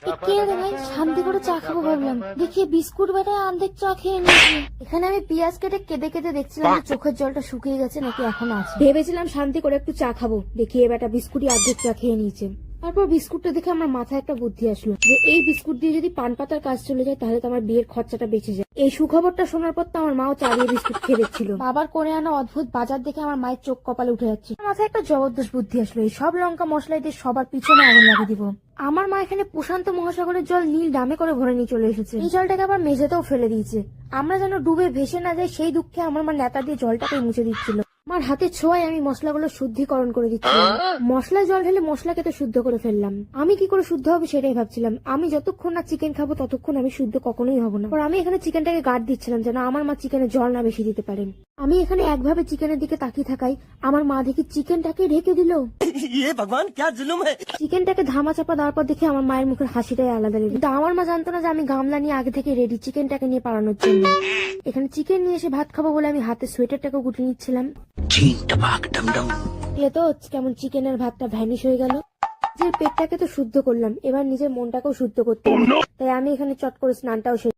শান্তি করে চা খাবো ভাবলাম, দেখি বিস্কুট বাটায় অর্ধেক চা খেয়ে নিয়েছি। এখানে আমি পেঁয়াজ কেটে কেটে কেটে দেখছিলাম যে চোখের জলটা শুকিয়ে গেছে নাকি এখন আছে। ভেবেছিলাম শান্তি করে একটু চা খাবো, দেখি এ বেটা বিস্কুটই অর্ধেক চা খেয়ে নিয়েছে। তারপর বিস্কুটটা দেখে আমার মাথায় একটা বুদ্ধি আসলো যে এই বিস্কুট দিয়ে যদি পান পাতার কাজ চলে যায় তাহলে তো আমার বিয়ের খরচাটা বেঁচে যায়। এই সুখবরটা শোনার পর তো আমার মাও চা দিয়ে বিস্কুট খেয়ে দেখছিল। বাবার করে আনা অদ্ভুত বাজার দেখে আমার মায়ের চোখ কপালে উঠে যাচ্ছে। মাথায় একটা জবরদস্ত বুদ্ধি আসলো, এই সব লঙ্কা মশলা দিয়ে সবার পিছনে আগুন লাগিয়ে দিব। আমার মা এখানে প্রশান্ত মহাসাগরের জল নীল ডামে করে ভরে নিয়ে চলে এসেছে। এই জলটাকে আবার মেঝেতেও ফেলে দিয়েছে। আমরা যেন ডুবে ভেসে না যাই সেই দুঃখে আমার মা নেতা দিয়ে জলটাকে মুছে দিচ্ছিল। আমার হাতে ছোঁয়ায় আমি মশলাগুলো শুদ্ধিকরণ করে দিচ্ছি। মশলায় জল ঢেলে মশলাকে তো শুদ্ধ করে ফেললাম। আমি কি করে শুদ্ধ হবে সেটাই ভাবছিলাম। আমি যতক্ষণ না চিকেন খাবো ততক্ষণ আমি শুদ্ধ কখনোই হবো না। আমি এখানে চিকেনটাকে গার্ড দিচ্ছিলাম যেন আমার মা চিকেনে জল না বেশি দিতে পারেন। আমি এখানে একভাবে চিকেনের দিকে তাকিয়ে থাকাই আমার মা দেখি চিকেনটাকে ঢেকে দিল। ভগবান क्या जुलुम है। চিকেনটাকে ধামা চাপা দেওয়ার পর দেখে আমার মায়ের মুখের হাসিটাই আলাদা লেগে। কিন্তু আমার মা জানতো না যে আমি গামলা নিয়ে আগে থেকে রেডি চিকেনটাকে নিয়ে পালানোর জন্য। এখানে চিকেন নিয়ে এসে ভাত খাবো বলে আমি হাতে সোয়েটারটাকে গুটে নিচ্ছিলাম। তো কেমন চিকেনের ভাতটা ভ্যানিশ হয়ে গেল। নিজের পেটটাকে তো শুদ্ধ করলাম, এবার নিজের মনটাকেও শুদ্ধ করতে হবে। তাই আমি এখানে চট করে স্নানটাও